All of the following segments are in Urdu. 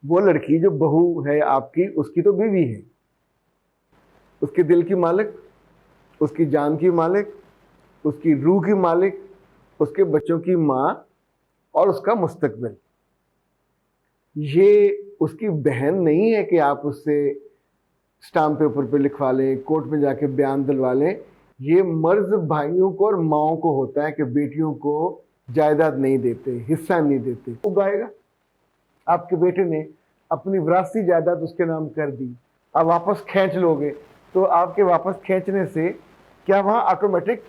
وہ لڑکی جو بہو ہے آپ کی، اس کی تو بیوی ہے، اس کے دل کی مالک، اس کی جان کی مالک، اس کی روح کی مالک، اس کے بچوں کی ماں اور اس کا مستقبل۔ یہ اس کی بہن نہیں ہے کہ آپ اس سے اسٹامپ پیپر پہ لکھوا لیں، کورٹ میں جا کے بیان دلوا لیں۔ یہ مرض بھائیوں کو اور ماؤں کو ہوتا ہے کہ بیٹیوں کو جائیداد نہیں دیتے، حصہ نہیں دیتے۔ اگائے گا آپ کے بیٹے نے اپنی وراثتی جائیداد اس کے نام کر دی، آپ واپس کھینچ لو گے تو آپ کے واپس کھینچنے سے کیا وہاں آٹومیٹک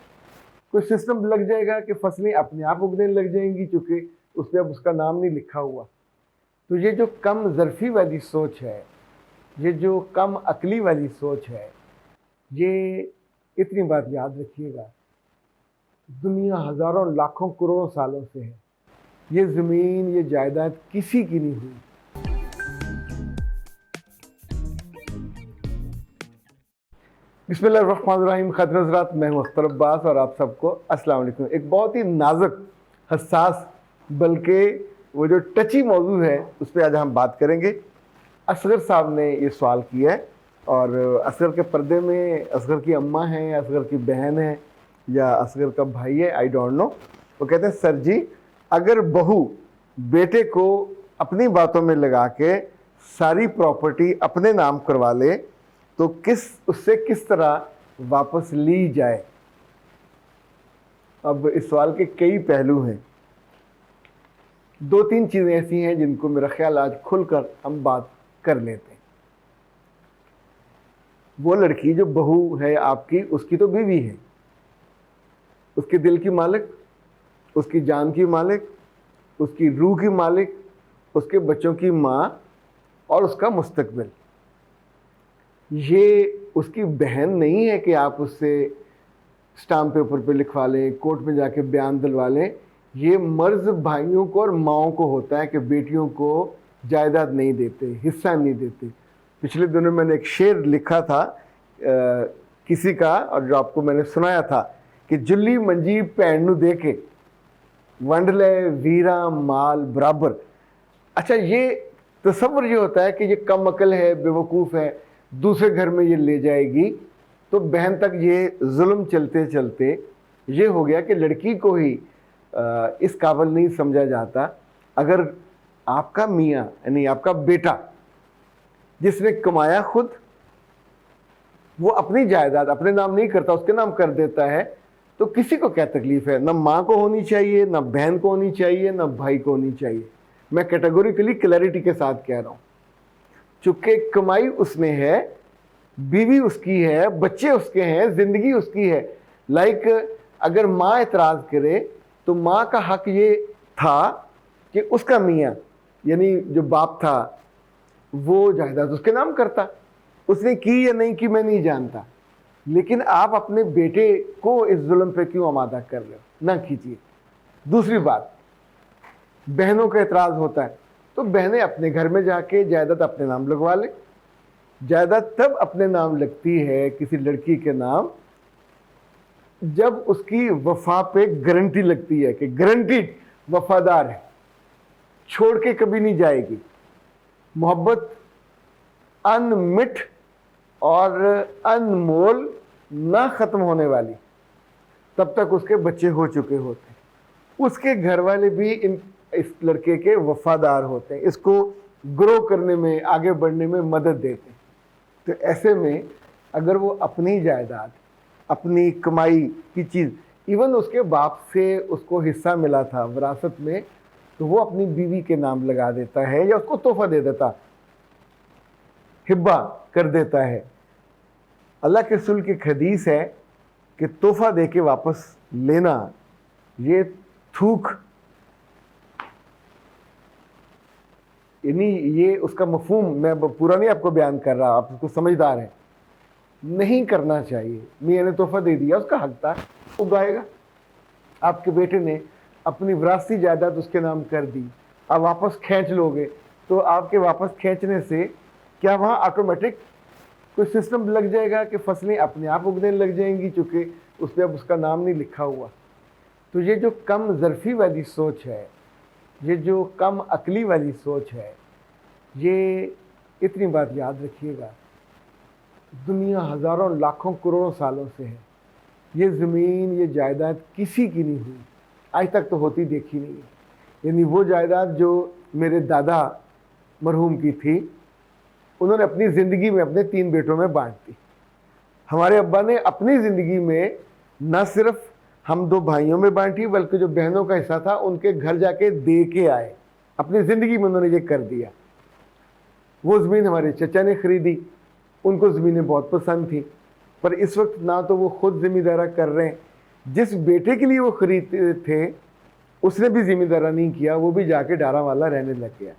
کوئی سسٹم لگ جائے گا کہ فصلیں اپنے آپ اگنے لگ جائیں گی چونکہ اس پہ اب اس کا نام نہیں لکھا ہوا؟ تو یہ جو کم ظرفی والی سوچ ہے، یہ جو کم عقلی والی سوچ ہے، یہ اتنی بات یاد رکھیے گا، دنیا ہزاروں لاکھوں کروڑوں سالوں سے ہے، یہ زمین یہ جائیداد کسی کی نہیں ہوئی۔ بسم اللہ الرحمن الرحیم، خاطر حضرات، میں ہوں اختر عباس اور آپ سب کو السلام علیکم۔ ایک بہت ہی نازک، حساس، بلکہ وہ جو ٹچی موضوع ہے اس پہ آج ہم بات کریں گے۔ اصغر صاحب نے یہ سوال کیا ہے اور اصغر کے پردے میں اصغر کی اماں ہیں، اصغر کی بہن ہے یا اصغر کا بھائی ہے، آئی ڈونٹ نو۔ وہ کہتے ہیں سر جی، اگر بہو بیٹے کو اپنی باتوں میں لگا کے ساری پراپرٹی اپنے نام کروا لے تو اس سے کس طرح واپس لی جائے؟ اب اس سوال کے کئی پہلو ہیں، دو تین چیزیں ایسی ہیں جن کو میرا خیال آج کھل کر ہم بات کر لیتے ہیں۔ وہ لڑکی جو بہو ہے آپ کی، اس کی تو بیوی ہے، اس کے دل کی مالک، اس کی جان کی مالک، اس کی روح کی مالک، اس کے بچوں کی ماں اور اس کا مستقبل۔ یہ اس کی بہن نہیں ہے کہ آپ اس سے اسٹامپ پیپر پہ لکھوا لیں، کورٹ میں جا کے بیان دلوا لیں۔ یہ مرض بھائیوں کو اور ماؤں کو ہوتا ہے کہ بیٹیوں کو جائیداد نہیں دیتے، حصہ نہیں دیتے۔ پچھلے دنوں میں نے ایک شعر لکھا تھا کسی کا، اور جو آپ کو میں نے سنایا تھا کہ جلی منجی بھین نو دے کے ونڈ لے ویراں مال برابر۔ اچھا، یہ تصور یہ ہوتا ہے کہ یہ کم عقل ہے، بے وقوف ہے، دوسرے گھر میں یہ لے جائے گی، تو بہن تک یہ ظلم چلتے چلتے یہ ہو گیا کہ لڑکی کو ہی اس قابل نہیں سمجھا جاتا۔ اگر آپ کا میاں یعنی آپ کا بیٹا جس نے کمایا خود، وہ اپنی جائیداد اپنے نام نہیں کرتا، اس کے نام کر دیتا ہے، تو کسی کو کیا تکلیف ہے؟ نہ ماں کو ہونی چاہیے، نہ بہن کو ہونی چاہیے، نہ بھائی کو ہونی چاہیے۔ میں کیٹیگوریکلی کلیئرٹی کے ساتھ کہہ رہا ہوں، چونکہ کمائی اس نے ہے، بیوی اس کی ہے، بچے اس کے ہیں، زندگی اس کی ہے۔ لائک اگر ماں اعتراض کرے تو ماں کا حق یہ تھا کہ اس کا میاں یعنی جو باپ تھا وہ جائیداد اس کے نام کرتا۔ اس نے کی یا نہیں کی میں نہیں جانتا، لیکن آپ اپنے بیٹے کو اس ظلم پہ کیوں آمادہ کر رہے ہو؟ نہ کیجیے۔ دوسری بات، بہنوں کا اعتراض ہوتا ہے تو بہنیں اپنے گھر میں جا کے جائیداد اپنے نام لگوا لیں۔ جائیداد تب اپنے نام لگتی ہے کسی لڑکی کے نام جب اس کی وفا پہ گارنٹی لگتی ہے کہ گارنٹیڈ وفادار ہے، چھوڑ کے کبھی نہیں جائے گی، محبت انمٹ اور انمول نہ ختم ہونے والی، تب تک اس کے بچے ہو چکے ہوتے ہیں، اس کے گھر والے بھی اس لڑکے کے وفادار ہوتے ہیں، اس کو گرو کرنے میں، آگے بڑھنے میں مدد دیتے ہیں۔ تو ایسے میں اگر وہ اپنی جائیداد، اپنی کمائی کی چیز، ایون اس کے باپ سے اس کو حصہ ملا تھا وراثت میں، تو وہ اپنی بیوی کے نام لگا دیتا ہے یا اس کو تحفہ دے دیتا، ہبہ کر دیتا ہے۔ اللہ کے رسول کی ایک حدیث ہے کہ تحفہ دے کے واپس لینا یہ تھوک، یعنی یہ اس کا مفہوم میں پورا نہیں آپ کو بیان کر رہا، آپ اس کو سمجھدار ہیں، نہیں کرنا چاہیے۔ میاں نے تحفہ دے دیا، اس کا حق تھا، اگائے گا۔ آپ کے بیٹے نے اپنی وراثتی جائیداد اس کے نام کر دی، آپ واپس کھینچ لو گے تو آپ کے واپس کھینچنے سے کیا وہاں آٹومیٹک کوئی سسٹم لگ جائے گا کہ فصلیں اپنے آپ اگنے لگ جائیں گی چونکہ اس پہ اب اس کا نام نہیں لکھا ہوا؟ تو یہ جو کم ظرفی والی سوچ ہے، یہ جو کم عقلی والی سوچ ہے، یہ اتنی بات یاد رکھیے گا، دنیا ہزاروں لاکھوں کروڑوں سالوں سے ہے، یہ زمین یہ جائیداد کسی کی نہیں ہوئی، آج تک تو ہوتی دیکھی نہیں ہے۔ یعنی وہ جائیداد جو میرے دادا مرحوم کی تھی، انہوں نے اپنی زندگی میں اپنے 3 بیٹوں میں بانٹ دی۔ ہمارے ابا نے اپنی زندگی میں نہ صرف ہم 2 بھائیوں میں بانٹی، بلکہ جو بہنوں کا حصہ تھا ان کے گھر جا کے دے کے آئے، اپنی زندگی میں انہوں نے یہ کر دیا۔ وہ زمین ہمارے چچا نے خریدی، ان کو زمینیں بہت پسند تھیں، پر اس وقت نہ تو وہ خود ذمہ دارہ کر رہے ہیں، جس بیٹے کے لیے وہ خریدتے تھے اس نے بھی ذمہ دارہ نہیں کیا، وہ بھی جا کے ڈارا والا رہنے لگ گیا۔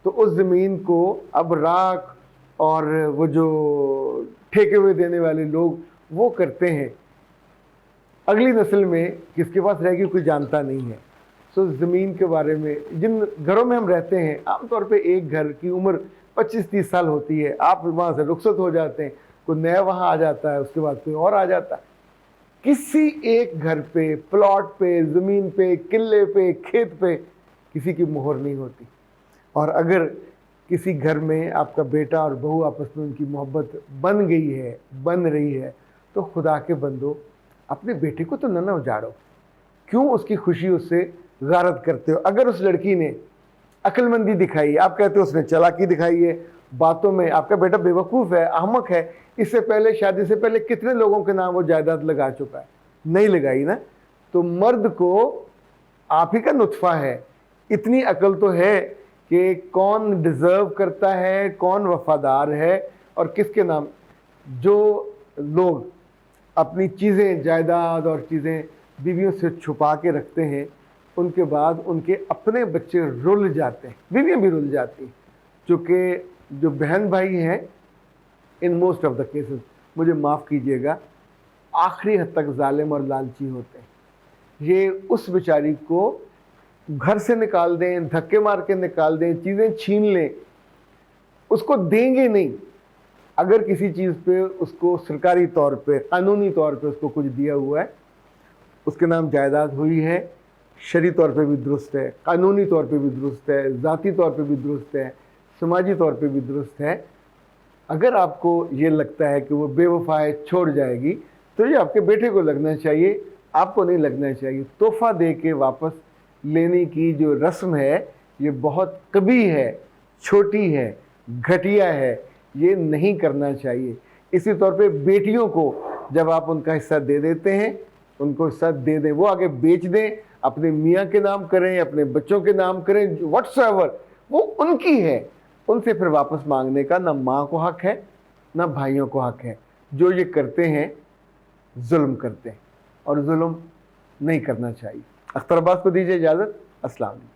تو اس زمین کو اب راکھ اور وہ جو ٹھیکے ہوئے دینے والے لوگ وہ کرتے ہیں، اگلی نسل میں کس کے پاس رہ گی کوئی جانتا نہیں ہے۔ سو زمین کے بارے میں جن گھروں میں ہم رہتے ہیں، عام طور پہ ایک گھر کی عمر 25-30 سال ہوتی ہے، آپ وہاں سے رخصت ہو جاتے ہیں، کوئی نیا وہاں آ جاتا ہے، اس کے بعد کوئی اور آ جاتا ہے۔ کسی ایک گھر پہ، پلاٹ پہ، زمین پہ، قلعے پہ، کھیت پہ کسی کی مہر نہیں ہوتی۔ اور اگر کسی گھر میں آپ کا بیٹا اور بہو آپس میں ان کی محبت بن گئی ہے، بن رہی ہے، تو خدا کے بندو اپنے بیٹے کو تو نہ اجاڑو، کیوں اس کی خوشی اس سے غارت کرتے ہو؟ اگر اس لڑکی نے عقل مندی دکھائی، آپ کہتے ہو اس نے چالاکی دکھائی ہے باتوں میں، آپ کا بیٹا بے وقوف ہے، احمق ہے، اس سے پہلے شادی سے پہلے کتنے لوگوں کے نام وہ جائیداد لگا چکا ہے، نہیں لگائی نا؟ تو مرد کو آپ ہی کا نطفہ ہے، اتنی عقل تو ہے کہ کون ڈیزرو کرتا ہے، کون وفادار ہے اور کس کے نام۔ جو لوگ اپنی چیزیں، جائیداد اور چیزیں بیویوں سے چھپا کے رکھتے ہیں، ان کے بعد ان کے اپنے بچے رل جاتے ہیں، بیویاں بھی رل جاتی ہیں، چونکہ جو بہن بھائی ہیں in most of the cases, مجھے معاف کیجئے گا، آخری حد تک ظالم اور لالچی ہوتے ہیں۔ یہ اس بیچاری کو گھر سے نکال دیں، دھکے مار کے نکال دیں، چیزیں چھین لیں، اس کو دیں گے نہیں۔ اگر کسی چیز پہ اس کو سرکاری طور پہ، قانونی طور پہ اس کو کچھ دیا ہوا ہے، اس کے نام جائیداد ہوئی ہے، شرعی طور پہ بھی درست ہے، قانونی طور پہ بھی درست ہے، ذاتی طور پہ بھی درست ہے، سماجی طور پہ بھی درست ہے۔ اگر آپ کو یہ لگتا ہے کہ وہ بے وفا ہے، چھوڑ جائے گی، تو یہ آپ کے بیٹے کو لگنا چاہیے، آپ کو نہیں لگنا چاہیے۔ تحفہ دے کے واپس لینے کی جو رسم ہے یہ بہت قبیح ہے، چھوٹی ہے، گھٹیا ہے، یہ نہیں کرنا چاہیے۔ اسی طور پہ بیٹیوں کو جب آپ ان کا حصہ دے دیتے ہیں، ان کو حصہ دے دیں، وہ آگے بیچ دیں، اپنے میاں کے نام کریں، اپنے بچوں کے نام کریں، واٹس ایور، وہ ان کی ہے، ان سے پھر واپس مانگنے کا نہ ماں کو حق ہے نہ بھائیوں کو حق ہے۔ جو یہ کرتے ہیں ظلم کرتے ہیں، اور ظلم نہیں کرنا چاہیے۔ اختر عباس کو دیجیے اجازت۔ السلام علیکم۔